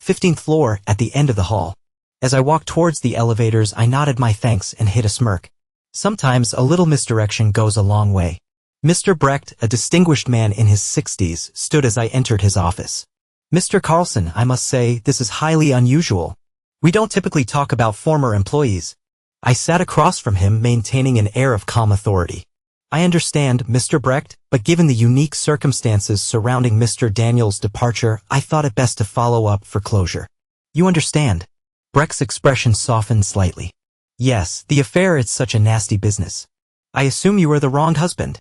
15th floor, at the end of the hall. As I walked towards the elevators, I nodded my thanks and hid a smirk. Sometimes a little misdirection goes a long way. Mr. Brecht, a distinguished man in his 60s, stood as I entered his office. Mr. Carlson, I must say, this is highly unusual. We don't typically talk about former employees. I sat across from him, maintaining an air of calm authority. I understand, Mr. Brecht, but given the unique circumstances surrounding Mr. Daniels' departure, I thought it best to follow up for closure. You understand? Brecht's expression softened slightly. Yes, the affair is such a nasty business. I assume you are the wronged husband.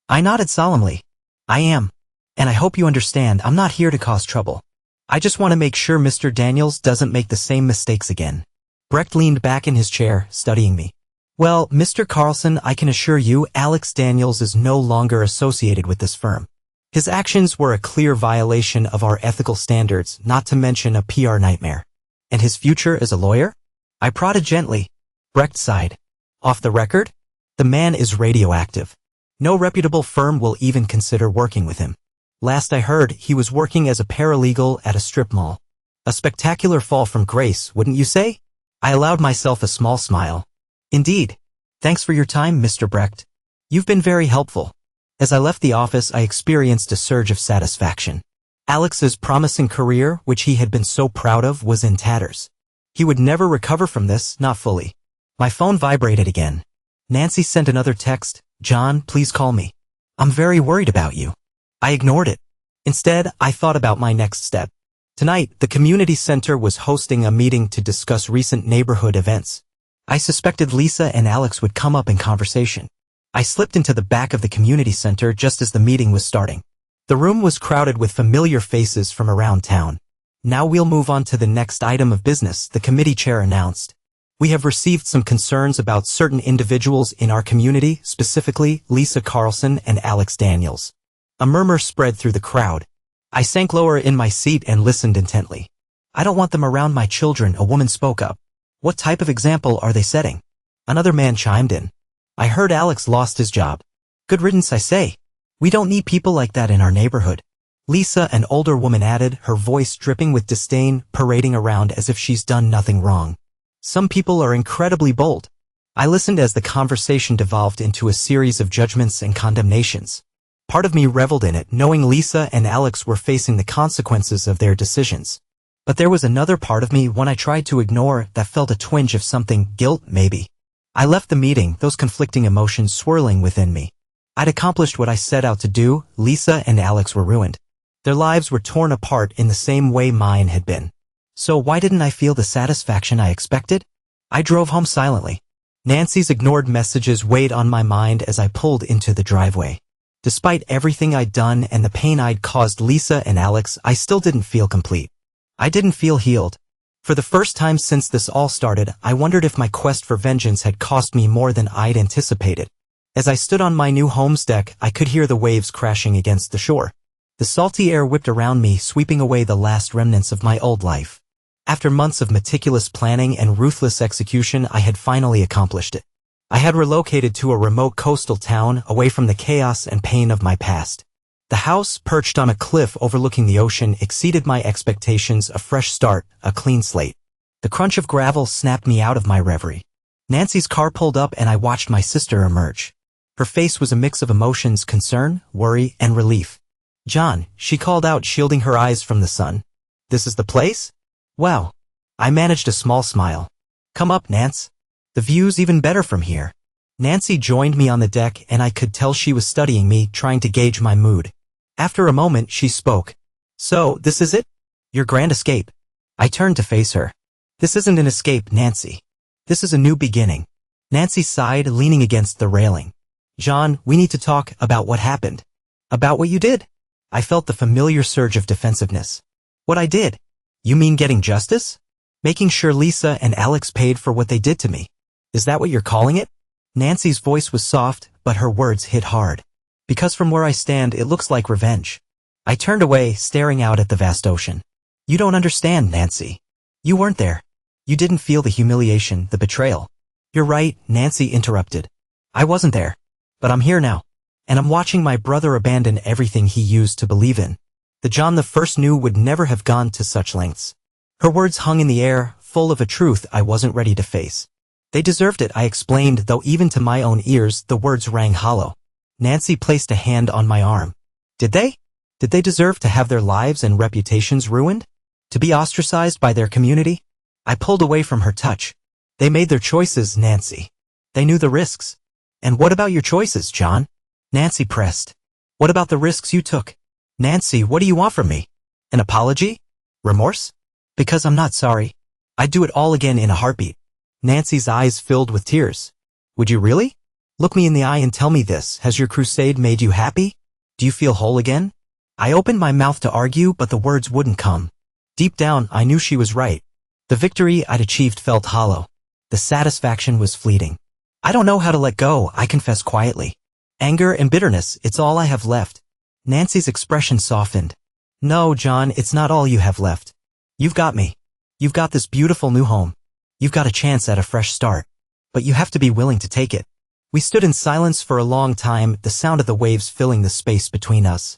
I nodded solemnly. I am. And I hope you understand, I'm not here to cause trouble. I just want to make sure Mr. Daniels doesn't make the same mistakes again. Brecht leaned back in his chair, studying me. Well, Mr. Carlson, I can assure you, Alex Daniels is no longer associated with this firm. His actions were a clear violation of our ethical standards, not to mention a PR nightmare. And his future as a lawyer? I prodded gently. Brecht sighed. Off the record? The man is radioactive. No reputable firm will even consider working with him. Last I heard, he was working as a paralegal at a strip mall. A spectacular fall from grace, wouldn't you say? I allowed myself a small smile. Indeed. Thanks for your time, Mr. Brecht. You've been very helpful. As I left the office, I experienced a surge of satisfaction. Alex's promising career, which he had been so proud of, was in tatters. He would never recover from this, not fully. My phone vibrated again. Nancy sent another text. John, please call me. I'm very worried about you. I ignored it. Instead, I thought about my next step. Tonight, the community center was hosting a meeting to discuss recent neighborhood events. I suspected Lisa and Alex would come up in conversation. I slipped into the back of the community center just as the meeting was starting. The room was crowded with familiar faces from around town. Now we'll move on to the next item of business, the committee chair announced. We have received some concerns about certain individuals in our community, specifically Lisa Carlson and Alex Daniels. A murmur spread through the crowd. I sank lower in my seat and listened intently. I don't want them around my children, a woman spoke up. What type of example are they setting? Another man chimed in. I heard Alex lost his job. Good riddance, I say. We don't need people like that in our neighborhood. Lisa, an older woman, added, her voice dripping with disdain, parading around as if she's done nothing wrong. Some people are incredibly bold. I listened as the conversation devolved into a series of judgments and condemnations. Part of me reveled in it, knowing Lisa and Alex were facing the consequences of their decisions. But there was another part of me, one I tried to ignore, that felt a twinge of something, guilt, maybe. I left the meeting, those conflicting emotions swirling within me. I'd accomplished what I set out to do. Lisa and Alex were ruined. Their lives were torn apart in the same way mine had been. So why didn't I feel the satisfaction I expected? I drove home silently. Nancy's ignored messages weighed on my mind as I pulled into the driveway. Despite everything I'd done and the pain I'd caused Lisa and Alex, I still didn't feel complete. I didn't feel healed. For the first time since this all started, I wondered if my quest for vengeance had cost me more than I'd anticipated. As I stood on my new home's deck, I could hear the waves crashing against the shore. The salty air whipped around me, sweeping away the last remnants of my old life. After months of meticulous planning and ruthless execution, I had finally accomplished it. I had relocated to a remote coastal town, away from the chaos and pain of my past. The house, perched on a cliff overlooking the ocean, exceeded my expectations, a fresh start, a clean slate. The crunch of gravel snapped me out of my reverie. Nancy's car pulled up and I watched my sister emerge. Her face was a mix of emotions, concern, worry, and relief. John, she called out, shielding her eyes from the sun. This is the place? Wow. I managed a small smile. Come up, Nance. The view's even better from here. Nancy joined me on the deck and I could tell she was studying me, trying to gauge my mood. After a moment, she spoke. So, this is it? Your grand escape. I turned to face her. This isn't an escape, Nancy. This is a new beginning. Nancy sighed, leaning against the railing. John, we need to talk about what happened. About what you did? I felt the familiar surge of defensiveness. What I did? You mean getting justice? Making sure Lisa and Alex paid for what they did to me. Is that what you're calling it? Nancy's voice was soft, but her words hit hard. Because from where I stand, it looks like revenge. I turned away, staring out at the vast ocean. You don't understand, Nancy. You weren't there. You didn't feel the humiliation, the betrayal. You're right, Nancy interrupted. I wasn't there. But I'm here now. And I'm watching my brother abandon everything he used to believe in. The John the First knew would never have gone to such lengths. Her words hung in the air, full of a truth I wasn't ready to face. They deserved it, I explained, though even to my own ears the words rang hollow. Nancy placed a hand on my arm. Did they? Did they deserve to have their lives and reputations ruined? To be ostracized by their community? I pulled away from her touch. They made their choices, Nancy. They knew the risks. And what about your choices, John? Nancy pressed. What about the risks you took? Nancy, what do you want from me? An apology? Remorse? Because I'm not sorry. I'd do it all again in a heartbeat. Nancy's eyes filled with tears. Would you really? Look me in the eye and tell me this. Has your crusade made you happy? Do you feel whole again? I opened my mouth to argue, but the words wouldn't come. Deep down, I knew she was right. The victory I'd achieved felt hollow. The satisfaction was fleeting. I don't know how to let go, I confessed quietly. Anger and bitterness, it's all I have left. Nancy's expression softened. No, John, it's not all you have left. You've got me. You've got this beautiful new home. You've got a chance at a fresh start. But you have to be willing to take it. We stood in silence for a long time, the sound of the waves filling the space between us.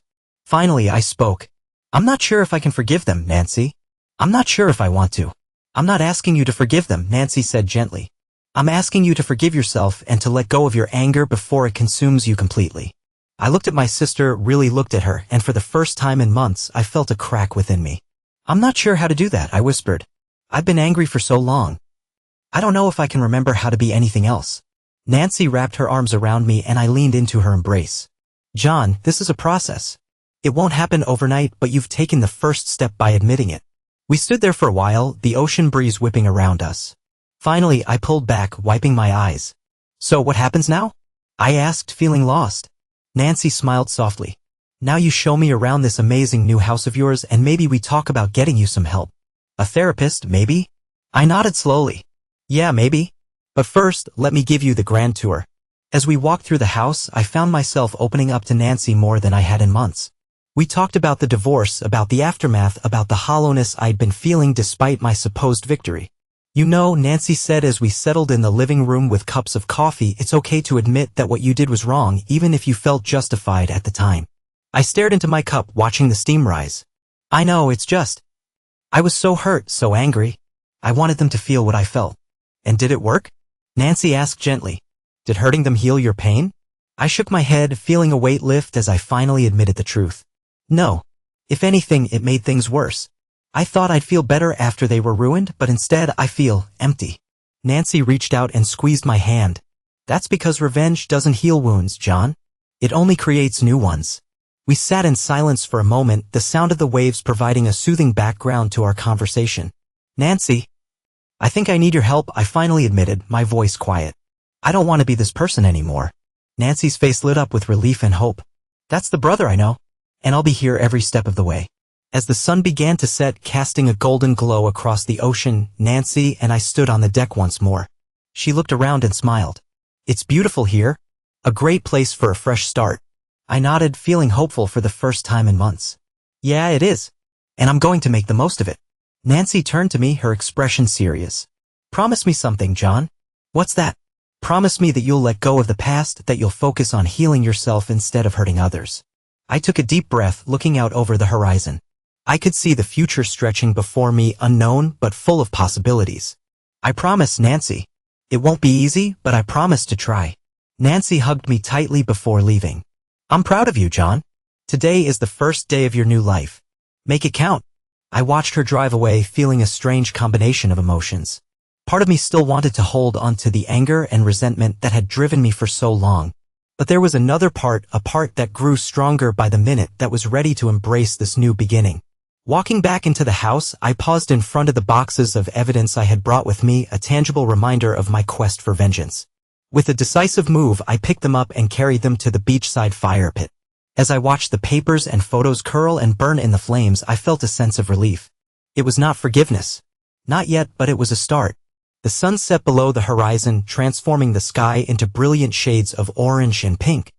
Finally, I spoke. I'm not sure if I can forgive them, Nancy. I'm not sure if I want to. I'm not asking you to forgive them, Nancy said gently. I'm asking you to forgive yourself and to let go of your anger before it consumes you completely. I looked at my sister, really looked at her, and for the first time in months, I felt a crack within me. I'm not sure how to do that, I whispered. I've been angry for so long. I don't know if I can remember how to be anything else. Nancy wrapped her arms around me and I leaned into her embrace. John, this is a process. It won't happen overnight, but you've taken the first step by admitting it. We stood there for a while, the ocean breeze whipping around us. Finally, I pulled back, wiping my eyes. So what happens now? I asked, feeling lost. Nancy smiled softly. Now you show me around this amazing new house of yours and maybe we talk about getting you some help. A therapist, maybe? I nodded slowly. Yeah, maybe. But first, let me give you the grand tour. As we walked through the house, I found myself opening up to Nancy more than I had in months. We talked about the divorce, about the aftermath, about the hollowness I'd been feeling despite my supposed victory. You know, Nancy said as we settled in the living room with cups of coffee, it's okay to admit that what you did was wrong, even if you felt justified at the time. I stared into my cup, watching the steam rise. I know, it's just. I was so hurt, so angry. I wanted them to feel what I felt. And did it work? Nancy asked gently. Did hurting them heal your pain? I shook my head, feeling a weight lift as I finally admitted the truth. No. If anything, it made things worse. I thought I'd feel better after they were ruined, but instead I feel empty. Nancy reached out and squeezed my hand. That's because revenge doesn't heal wounds, John. It only creates new ones. We sat in silence for a moment, the sound of the waves providing a soothing background to our conversation. Nancy, I think I need your help, I finally admitted, my voice quiet. I don't want to be this person anymore. Nancy's face lit up with relief and hope. That's the brother I know. And I'll be here every step of the way. As the sun began to set, casting a golden glow across the ocean, Nancy and I stood on the deck once more. She looked around and smiled. It's beautiful here. A great place for a fresh start. I nodded, feeling hopeful for the first time in months. Yeah, it is. And I'm going to make the most of it. Nancy turned to me, her expression serious. Promise me something, John. What's that? Promise me that you'll let go of the past, that you'll focus on healing yourself instead of hurting others. I took a deep breath, looking out over the horizon. I could see the future stretching before me, unknown but full of possibilities. I promise, Nancy. It won't be easy, but I promise to try. Nancy hugged me tightly before leaving. I'm proud of you, John. Today is the first day of your new life. Make it count. I watched her drive away, feeling a strange combination of emotions. Part of me still wanted to hold on to the anger and resentment that had driven me for so long. But there was another part, a part that grew stronger by the minute, that was ready to embrace this new beginning. Walking back into the house, I paused in front of the boxes of evidence I had brought with me, a tangible reminder of my quest for vengeance. With a decisive move, I picked them up and carried them to the beachside fire pit. As I watched the papers and photos curl and burn in the flames, I felt a sense of relief. It was not forgiveness. Not yet, but it was a start. The sun set below the horizon, transforming the sky into brilliant shades of orange and pink.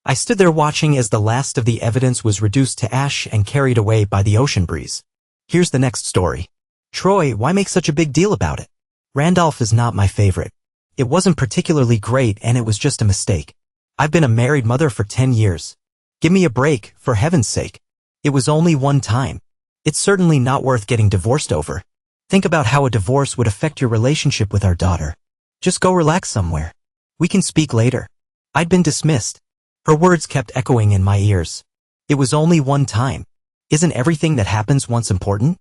I stood there watching as the last of the evidence was reduced to ash and carried away by the ocean breeze. Here's the next story. Troy, why make such a big deal about it? Randolph is not my favorite. It wasn't particularly great and it was just a mistake. I've been a married mother for 10 years. Give me a break, for heaven's sake. It was only one time. It's certainly not worth getting divorced over. Think about how a divorce would affect your relationship with our daughter. Just go relax somewhere. We can speak later. I'd been dismissed. Her words kept echoing in my ears. It was only one time. Isn't everything that happens once important?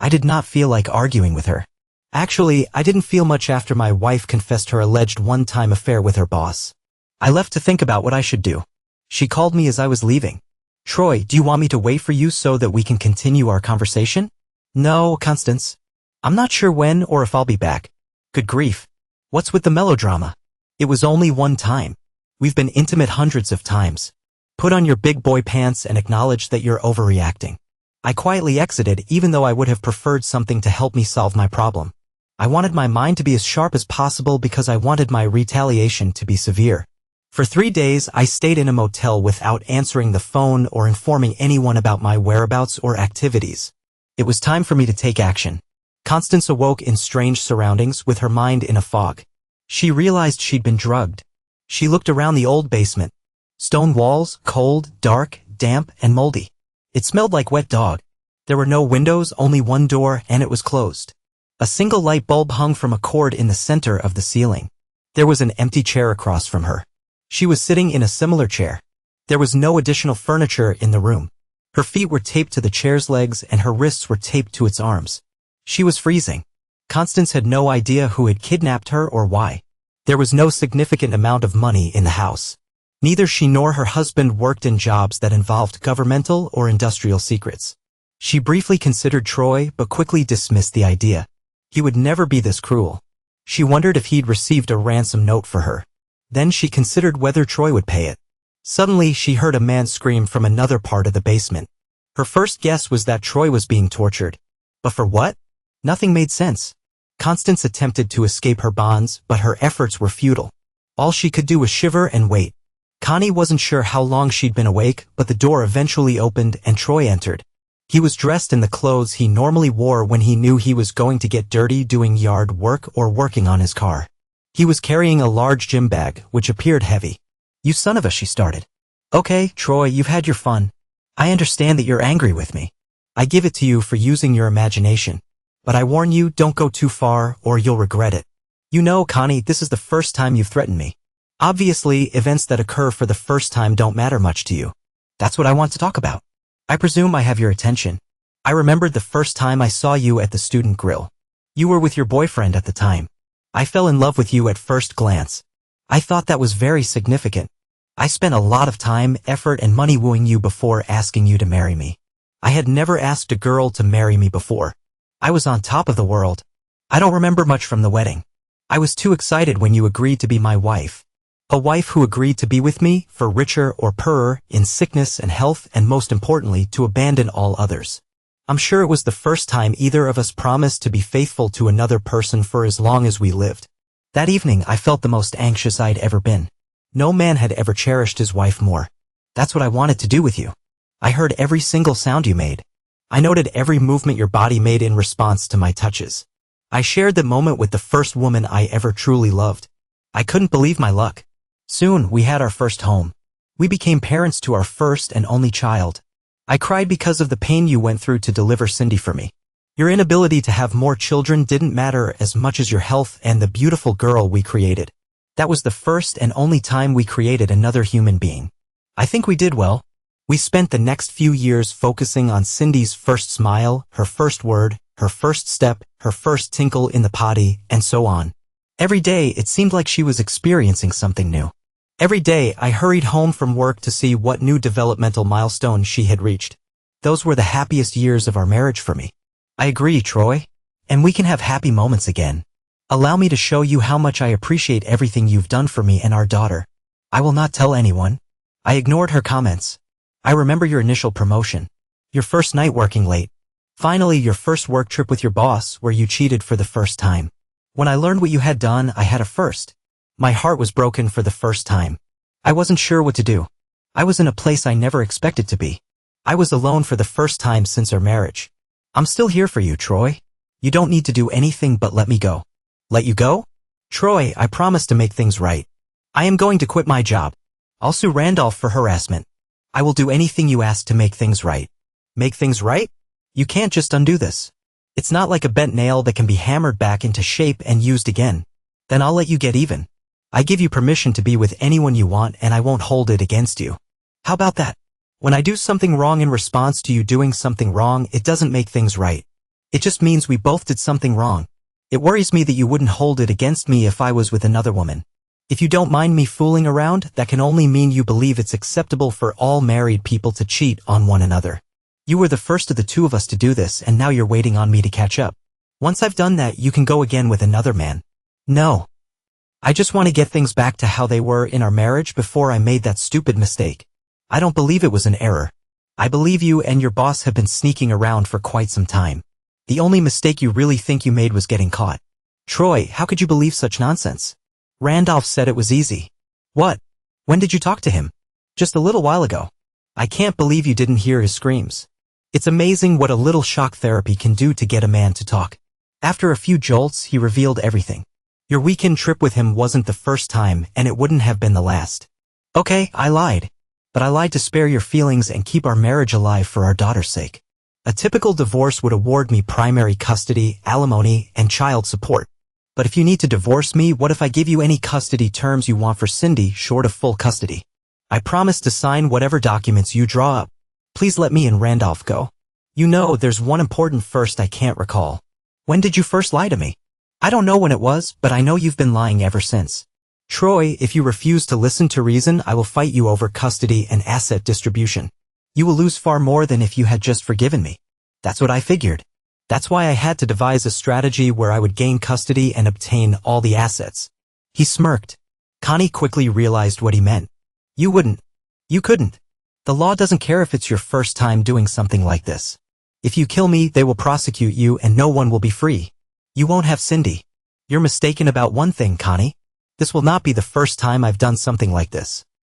I did not feel like arguing with her. Actually, I didn't feel much after my wife confessed her alleged one-time affair with her boss. I left to think about what I should do. She called me as I was leaving. Troy, do you want me to wait for you so that we can continue our conversation? No, Constance. I'm not sure when or if I'll be back. Good grief. What's with the melodrama? It was only one time. We've been intimate hundreds of times. Put on your big boy pants and acknowledge that you're overreacting. I quietly exited even though I would have preferred something to help me solve my problem. I wanted my mind to be as sharp as possible because I wanted my retaliation to be severe. For 3 days, I stayed in a motel without answering the phone or informing anyone about my whereabouts or activities. It was time for me to take action. Constance awoke in strange surroundings with her mind in a fog. She realized she'd been drugged. She looked around the old basement. Stone walls, cold, dark, damp, and moldy. It smelled like wet dog. There were no windows, only one door, and it was closed. A single light bulb hung from a cord in the center of the ceiling. There was an empty chair across from her. She was sitting in a similar chair. There was no additional furniture in the room. Her feet were taped to the chair's legs and her wrists were taped to its arms. She was freezing. Constance had no idea who had kidnapped her or why. There was no significant amount of money in the house. Neither she nor her husband worked in jobs that involved governmental or industrial secrets. She briefly considered Troy but quickly dismissed the idea. He would never be this cruel. She wondered if he'd received a ransom note for her. Then she considered whether Troy would pay it. Suddenly, she heard a man scream from another part of the basement. Her first guess was that Troy was being tortured. But for what? Nothing made sense. Constance attempted to escape her bonds, but her efforts were futile. All she could do was shiver and wait. Connie wasn't sure how long she'd been awake, but the door eventually opened and Troy entered. He was dressed in the clothes he normally wore when he knew he was going to get dirty doing yard work or working on his car. He was carrying a large gym bag, which appeared heavy. You son of a, she started. Okay, Troy, you've had your fun. I understand that you're angry with me. I give it to you for using your imagination. But I warn you, don't go too far or you'll regret it. You know, Connie, this is the first time you've threatened me. Obviously, events that occur for the first time don't matter much to you. That's what I want to talk about. I presume I have your attention. I remembered the first time I saw you at the student grill. You were with your boyfriend at the time. I fell in love with you at first glance. I thought that was very significant. I spent a lot of time, effort, and money wooing you before asking you to marry me. I had never asked a girl to marry me before. I was on top of the world. I don't remember much from the wedding. I was too excited when you agreed to be my wife. A wife who agreed to be with me, for richer or poorer, in sickness and health, and most importantly, to abandon all others. I'm sure it was the first time either of us promised to be faithful to another person for as long as we lived. That evening, I felt the most anxious I'd ever been. No man had ever cherished his wife more. That's what I wanted to do with you. I heard every single sound you made. I noted every movement your body made in response to my touches. I shared the moment with the first woman I ever truly loved. I couldn't believe my luck. Soon, we had our first home. We became parents to our first and only child. I cried because of the pain you went through to deliver Cindy for me. Your inability to have more children didn't matter as much as your health and the beautiful girl we created. That was the first and only time we created another human being. I think we did well. We spent the next few years focusing on Cindy's first smile, her first word, her first step, her first tinkle in the potty, and so on. Every day, it seemed like she was experiencing something new. Every day, I hurried home from work to see what new developmental milestone she had reached. Those were the happiest years of our marriage for me. I agree, Troy. And we can have happy moments again. Allow me to show you how much I appreciate everything you've done for me and our daughter. I will not tell anyone. I ignored her comments. I remember your initial promotion. Your first night working late. Finally, your first work trip with your boss where you cheated for the first time. When I learned what you had done, I had a first. My heart was broken for the first time. I wasn't sure what to do. I was in a place I never expected to be. I was alone for the first time since our marriage. I'm still here for you, Troy. You don't need to do anything but let me go. Let you go? Troy, I promise to make things right. I am going to quit my job. I'll sue Randolph for harassment. I will do anything you ask to make things right. Make things right? You can't just undo this. It's not like a bent nail that can be hammered back into shape and used again. Then I'll let you get even. I give you permission to be with anyone you want and I won't hold it against you. How about that? When I do something wrong in response to you doing something wrong, it doesn't make things right. It just means we both did something wrong. It worries me that you wouldn't hold it against me if I was with another woman. If you don't mind me fooling around, that can only mean you believe it's acceptable for all married people to cheat on one another. You were the first of the two of us to do this and now you're waiting on me to catch up. Once I've done that, you can go again with another man. No. I just want to get things back to how they were in our marriage before I made that stupid mistake. I don't believe it was an error. I believe you and your boss have been sneaking around for quite some time. The only mistake you really think you made was getting caught. Troy, how could you believe such nonsense? Randolph said it was easy. What? When did you talk to him? Just a little while ago. I can't believe you didn't hear his screams. It's amazing what a little shock therapy can do to get a man to talk. After a few jolts, he revealed everything. Your weekend trip with him wasn't the first time, and it wouldn't have been the last. Okay, I lied. But I lied to spare your feelings and keep our marriage alive for our daughter's sake. A typical divorce would award me primary custody, alimony, and child support. But if you need to divorce me, what if I give you any custody terms you want for Cindy short of full custody? I promise to sign whatever documents you draw up. Please let me and Randolph go. You know, there's one important first I can't recall. When did you first lie to me? I don't know when it was, but I know you've been lying ever since. Troy, if you refuse to listen to reason, I will fight you over custody and asset distribution. You will lose far more than if you had just forgiven me. That's what I figured. That's why I had to devise a strategy where I would gain custody and obtain all the assets. He smirked. Connie quickly realized what he meant. You wouldn't. You couldn't. The law doesn't care if it's your first time doing something like this. If you kill me, they will prosecute you and no one will be free. You won't have Cindy. You're mistaken about one thing, Connie. This will not be the first time I've done something like this.